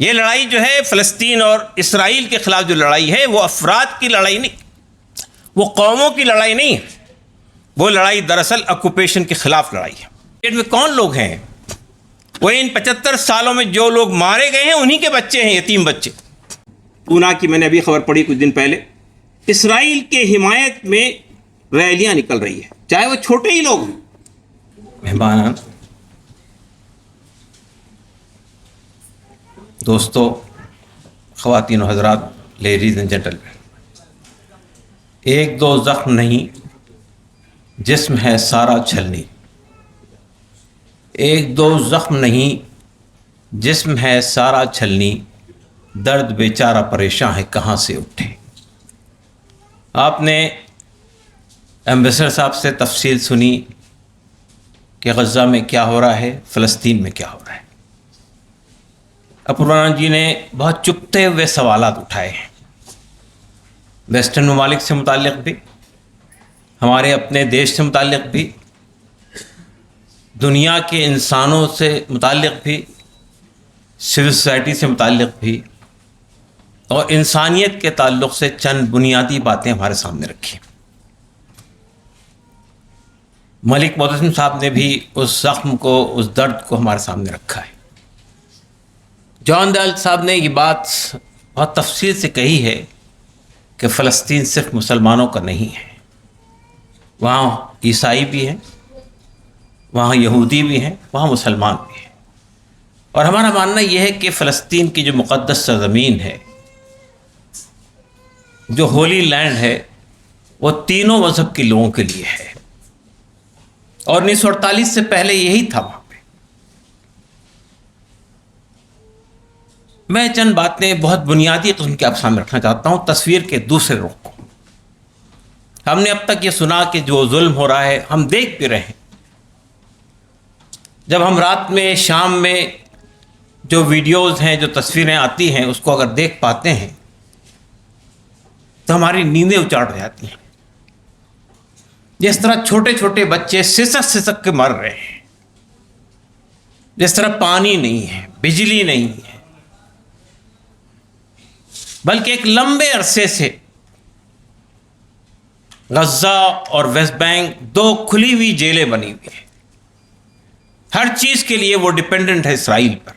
یہ لڑائی جو ہے فلسطین اور اسرائیل کے خلاف جو لڑائی ہے وہ افراد کی لڑائی نہیں، وہ قوموں کی لڑائی نہیں ہے، وہ لڑائی دراصل آکوپیشن کے خلاف لڑائی ہے۔ ان میں کون لوگ ہیں؟ وہ ان 75 سالوں میں جو لوگ مارے گئے ہیں انہی کے بچے ہیں، یتیم بچے۔ پونا کی میں نے ابھی خبر پڑھی کچھ دن پہلے، اسرائیل کے حمایت میں ریلیاں نکل رہی ہے، چاہے وہ چھوٹے ہی لوگ ہیں۔ مہمان، دوستو، خواتین و حضرات، لیڈیز اینڈ جینٹل مین، ایک دو زخم نہیں، جسم ہے سارا چھلنی۔ ایک دو زخم نہیں، جسم ہے سارا چھلنی، درد بیچارہ پریشاں ہے کہاں سے اٹھے۔ آپ نے ایمبیسڈر صاحب سے تفصیل سنی کہ غزہ میں کیا ہو رہا ہے، فلسطین میں کیا ہو رہا ہے۔ اپوران جی نے بہت چپتے ہوئے سوالات اٹھائے ہیں، ویسٹرن ممالک سے متعلق بھی، ہمارے اپنے دیش سے متعلق بھی، دنیا کے انسانوں سے متعلق بھی، سول سوسائٹی سے متعلق بھی، اور انسانیت کے تعلق سے چند بنیادی باتیں ہمارے سامنے رکھی۔ ملک معتصم صاحب نے بھی اس زخم کو، اس درد کو ہمارے سامنے رکھا ہے۔ جان دال صاحب نے یہ بات بہت تفصیل سے کہی ہے کہ فلسطین صرف مسلمانوں کا نہیں ہے، وہاں عیسائی بھی ہیں، وہاں یہودی بھی ہیں، وہاں مسلمان بھی ہیں۔ اور ہمارا ماننا یہ ہے کہ فلسطین کی جو مقدس سرزمین ہے، جو ہولی لینڈ ہے، وہ تینوں مذہب کے لوگوں کے لیے ہے، اور 1948 سے پہلے یہی تھا وہاں پہ۔ میں چند باتیں بہت بنیادی قسم کے آپ سامنے رکھنا چاہتا ہوں، تصویر کے دوسرے رخ کو۔ ہم نے اب تک یہ سنا کہ جو ظلم ہو رہا ہے ہم دیکھ بھی رہے ہیں۔ جب ہم رات میں، شام میں جو ویڈیوز ہیں، جو تصویریں آتی ہیں، اس کو اگر دیکھ پاتے ہیں تو ہماری نیندیں اچاٹ جاتی ہیں۔ جس طرح چھوٹے چھوٹے بچے سسک سسک کے مر رہے ہیں، جس طرح پانی نہیں ہے، بجلی نہیں ہے، بلکہ ایک لمبے عرصے سے غزہ اور ویسٹ بینک دو کھلی ہوئی جیلیں بنی ہوئی ہیں۔ ہر چیز کے لیے وہ ڈیپینڈنٹ ہے اسرائیل پر۔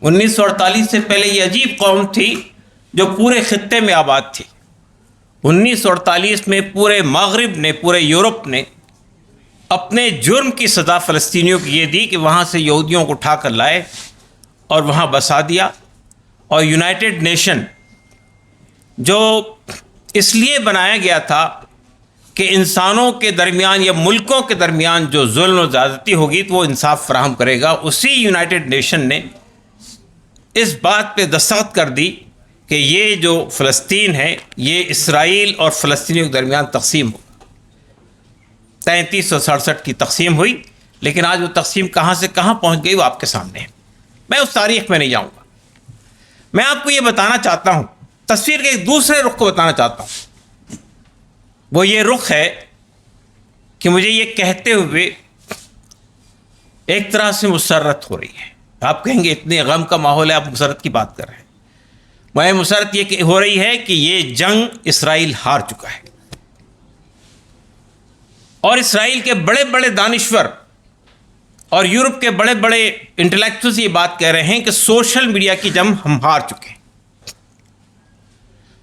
1948 سے پہلے یہ عجیب قوم تھی جو پورے خطے میں آباد تھی۔ 1948 میں پورے مغرب نے، پورے یورپ نے اپنے جرم کی سزا فلسطینیوں کی یہ دی کہ وہاں سے یہودیوں کو اٹھا کر لائے اور وہاں بسا دیا۔ اور یونائٹڈ نیشن جو اس لیے بنایا گیا تھا کہ انسانوں کے درمیان یا ملکوں کے درمیان جو ظلم و زیادتی ہوگی تو وہ انصاف فراہم کرے گا، اسی یونائٹڈ نیشن نے اس بات پہ دستخط کر دی کہ یہ جو فلسطین ہے یہ اسرائیل اور فلسطینیوں کے درمیان تقسیم ہو۔ 3367 کی تقسیم ہوئی، لیکن آج وہ تقسیم کہاں سے کہاں پہنچ گئی وہ آپ کے سامنے ہے۔ میں اس تاریخ میں نہیں جاؤں گا، میں آپ کو یہ بتانا چاہتا ہوں، تصویر کے ایک دوسرے رخ کو بتانا چاہتا ہوں۔ وہ یہ رخ ہے کہ مجھے یہ کہتے ہوئے ایک طرح سے مسرت ہو رہی ہے۔ آپ کہیں گے اتنے غم کا ماحول ہے، آپ مسرت کی بات کر رہے ہیں۔ میں مسرت یہ ہو رہی ہے کہ یہ جنگ اسرائیل ہار چکا ہے، اور اسرائیل کے بڑے بڑے دانشور اور یورپ کے بڑے بڑے انٹلیکچوئلز یہ بات کہہ رہے ہیں کہ سوشل میڈیا کی جنگ ہم ہار چکے ہیں۔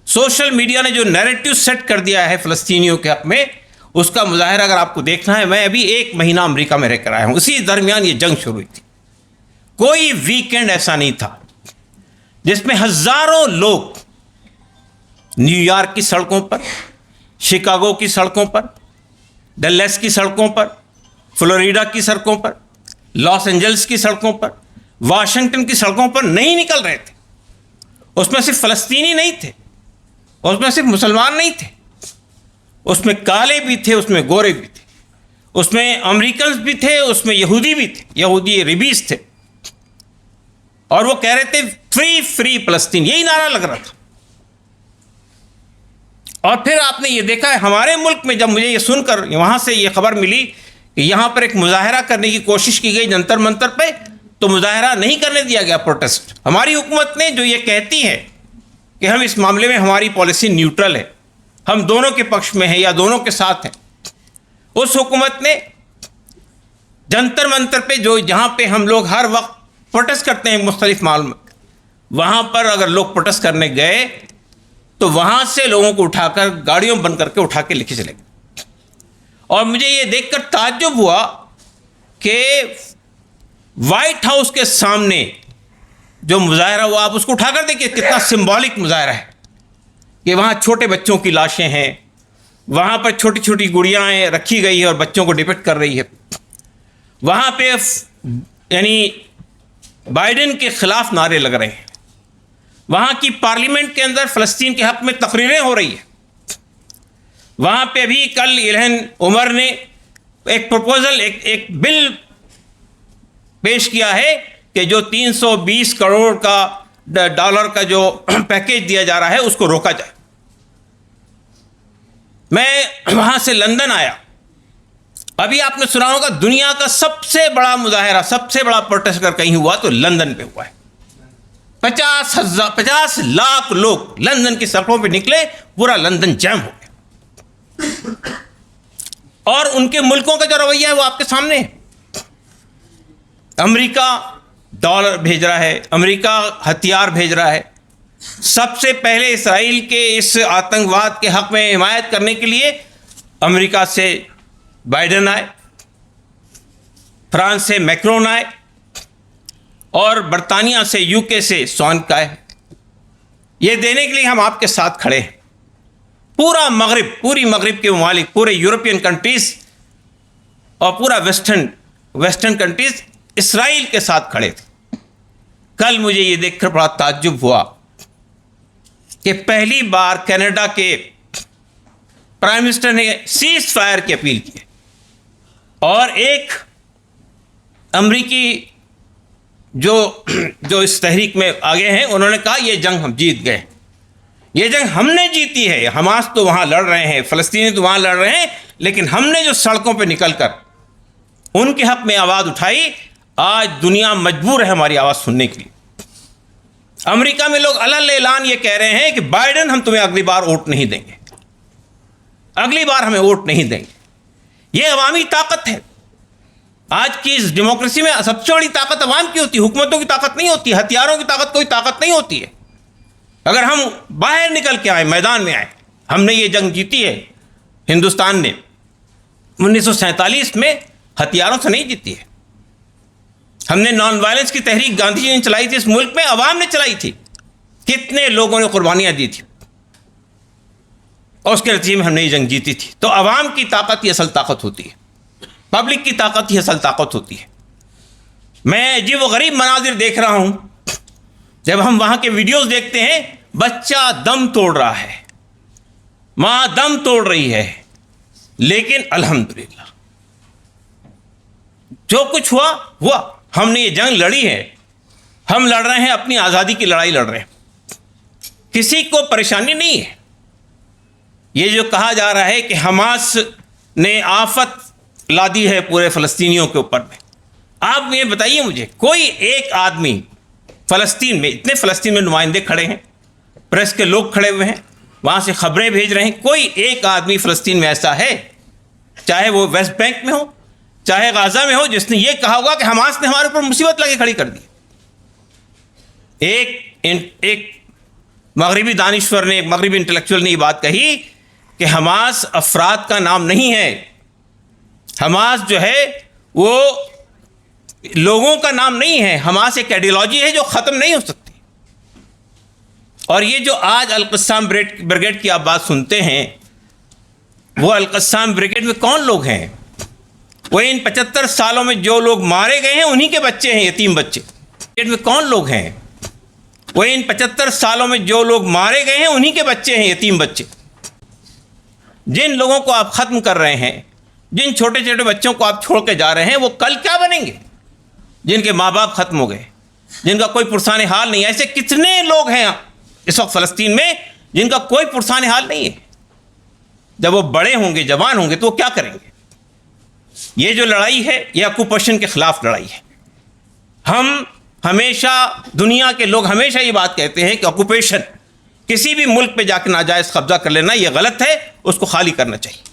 سوشل میڈیا نے جو نیریٹو سیٹ کر دیا ہے فلسطینیوں کے حق میں، اس کا مظاہرہ اگر آپ کو دیکھنا ہے، میں ابھی 1 مہینہ امریکہ میں رہ کر آیا ہوں، اسی درمیان یہ جنگ شروع ہوئی تھی۔ کوئی ویکینڈ ایسا نہیں تھا جس میں ہزاروں لوگ نیو یارک کی سڑکوں پر، شکاگو کی سڑکوں پر، ڈلیس کی سڑکوں پر، فلوریڈا کی سڑکوں پر، لاس اینجلس کی سڑکوں پر، واشنگٹن کی سڑکوں پر نہیں نکل رہے تھے۔ اس میں صرف فلسطینی نہیں تھے، اس میں صرف مسلمان نہیں تھے، اس میں کالے بھی تھے، اس میں گورے بھی تھے، اس میں امریکنز بھی تھے، اس میں یہودی بھی تھے، یہودی ریبیز تھے، اور وہ کہہ رہے تھے فری فری فلسطین، یہی نعرہ لگ رہا تھا۔ اور پھر آپ نے یہ دیکھا ہے ہمارے ملک میں، جب مجھے یہ سن کر وہاں سے یہ خبر ملی کہ یہاں پر ایک مظاہرہ کرنے کی کوشش کی گئی جنتر منتر پہ، تو مظاہرہ نہیں کرنے دیا گیا، پروٹیسٹ. ہماری حکومت نے جو یہ کہتی ہے کہ ہم اس معاملے میں ہماری پالیسی نیوٹرل ہے، ہم دونوں کے پکش میں ہیں یا دونوں کے ساتھ ہیں، اس حکومت نے جنتر منتر پہ جہاں پہ ہم لوگ ہر وقت پروٹیسٹ کرتے ہیں مختلف معاملوں میں، وہاں پر اگر لوگ پروٹیسٹ کرنے گئے تو وہاں سے لوگوں کو اٹھا کر گاڑیوں بند کر کے اٹھا کے لے کے چلے گئے. اور مجھے یہ دیکھ کر تعجب ہوا کہ وائٹ ہاؤس کے سامنے جو مظاہرہ ہوا، آپ اس کو اٹھا کر دیکھیے کتنا سمبولک مظاہرہ ہے کہ وہاں چھوٹے بچوں کی لاشیں ہیں، وہاں پر چھوٹی چھوٹی گڑیاں رکھی گئی ہے اور بچوں کو ڈپکٹ کر رہی ہے. وہاں پہ یعنی بائیڈن کے خلاف نعرے لگ رہے ہیں. وہاں کی پارلیمنٹ کے اندر فلسطین کے حق میں تقریریں ہو رہی ہیں. وہاں پہ بھی کل الہن عمر نے ایک پروپوزل، ایک بل پیش کیا ہے کہ جو 320 کروڑ کا ڈالر کا جو پیکیج دیا جا رہا ہے اس کو روکا جائے. میں وہاں سے لندن آیا، ابھی آپ نے سنا ہوگا دنیا کا سب سے بڑا مظاہرہ، سب سے بڑا پروٹیسٹ اگر کہیں ہوا تو لندن پہ ہوا ہے. 50 لاکھ لوگ لندن کی سڑکوں پہ نکلے، پورا لندن جام ہو گیا. اور ان کے ملکوں کا جو رویہ ہے وہ آپ کے سامنے ہے. امریکہ ڈالر بھیج رہا ہے، امریکہ ہتھیار بھیج رہا ہے. سب سے پہلے اسرائیل کے اس آتنکواد کے حق میں حمایت کرنے کے لیے امریکہ سے بائیڈن آئے، فرانس سے میکرون آئے، اور برطانیہ سے، یو کے سے سونک آئے. یہ دینے کے لیے ہم آپ کے ساتھ کھڑے ہیں. پورا مغرب، پوری مغرب کے ممالک، پورے یورپین کنٹریز اور پورا ویسٹرن کنٹریز اسرائیل کے ساتھ کھڑے تھے. کل مجھے یہ دیکھ کر بڑا تعجب ہوا کہ پہلی بار کینیڈا کے پرائم منسٹر نے سیز فائر کی اپیل کی اور ایک امریکی جو اس تحریک میں آگے ہیں انہوں نے کہا یہ جنگ ہم جیت گئے، یہ جنگ ہم نے جیتی ہے. حماس تو وہاں لڑ رہے ہیں، فلسطینی تو وہاں لڑ رہے ہیں، لیکن ہم نے جو سڑکوں پہ نکل کر ان کے حق میں آواز اٹھائی، آج دنیا مجبور ہے ہماری آواز سننے کے لیے. امریکہ میں لوگ علل اعلان یہ کہہ رہے ہیں کہ بائیڈن ہم تمہیں اگلی بار ووٹ نہیں دیں گے، اگلی بار ہمیں ووٹ نہیں دیں گے. یہ عوامی طاقت ہے. آج کی اس ڈیموکریسی میں سب سے بڑی طاقت عوام کی ہوتی ہے، حکومتوں کی طاقت نہیں ہوتی، ہتھیاروں کی طاقت کوئی طاقت نہیں ہوتی ہے. اگر ہم باہر نکل کے آئیں، میدان میں آئیں، ہم نے یہ جنگ جیتی ہے. ہندوستان نے 1947 میں ہتھیاروں سے نہیں جیتی ہے. ہم نے نان وائلنس کی تحریک گاندھی جی نے چلائی تھی، اس ملک میں عوام نے چلائی تھی. کتنے لوگوں نے قربانیاں دی تھی اور اس کے نتیجے میں ہم نے یہ جنگ جیتی تھی. تو عوام کی طاقت ہی اصل طاقت ہوتی ہے، پبلک کی طاقت ہی اصل طاقت ہوتی ہے. میں عجیب و غریب مناظر دیکھ رہا ہوں جب ہم وہاں کے ویڈیوز دیکھتے ہیں. بچہ دم توڑ رہا ہے، ماں دم توڑ رہی ہے، لیکن الحمدللہ جو کچھ ہوا ہوا. ہم نے یہ جنگ لڑی ہے، ہم لڑ رہے ہیں، اپنی آزادی کی لڑائی لڑ رہے ہیں. کسی کو پریشانی نہیں ہے. یہ جو کہا جا رہا ہے کہ حماس نے آفت لا دی ہے پورے فلسطینیوں کے اوپر میں، آپ یہ بتائیے مجھے کوئی ایک آدمی فلسطین میں، اتنے فلسطین میں نمائندے کھڑے ہیں، پریس کے لوگ کھڑے ہوئے ہیں، وہاں سے خبریں بھیج رہے ہیں، کوئی ایک آدمی فلسطین میں ایسا ہے، چاہے وہ ویسٹ بینک میں ہو چاہے غازہ میں ہو، جس نے یہ کہا ہوگا کہ حماس نے ہمارے اوپر مصیبت لگے کھڑی کر دی. ایک مغربی دانشور نے، ایک مغربی انٹلیکچوئل نے یہ بات کہی کہ حماس افراد کا نام نہیں ہے، حماس جو ہے وہ لوگوں کا نام نہیں ہے، حماس ایک آئیڈیالوجی ہے جو ختم نہیں ہو سکتی. اور یہ جو آج القسام بریگیڈ کی آپ بات سنتے ہیں، وہ القسام بریگیڈ میں کون لوگ ہیں؟ وہ ان 75 سالوں میں جو لوگ مارے گئے ہیں انہی کے بچے ہیں، یتیم بچے. بریگیڈ میں کون لوگ ہیں؟ وہ ان 75 سالوں میں جو لوگ مارے گئے ہیں انہی کے بچے ہیں، یتیم بچے. جن لوگوں کو آپ ختم کر رہے ہیں، جن چھوٹے چھوٹے بچوں کو آپ چھوڑ کے جا رہے ہیں، وہ کل کیا بنیں گے؟ جن کے ماں باپ ختم ہو گئے، جن کا کوئی پرسان حال نہیں ہے. ایسے کتنے لوگ ہیں اس وقت فلسطین میں جن کا کوئی پرسان حال نہیں ہے. جب وہ بڑے ہوں گے، جوان ہوں گے، تو وہ کیا کریں گے؟ یہ جو لڑائی ہے یہ آکوپیشن کے خلاف لڑائی ہے. ہم ہمیشہ, دنیا کے لوگ ہمیشہ یہ بات کہتے ہیں کہ آکوپیشن, کسی بھی ملک پہ جا کے ناجائز قبضہ کر لینا یہ غلط ہے, اس کو خالی کرنا چاہیے.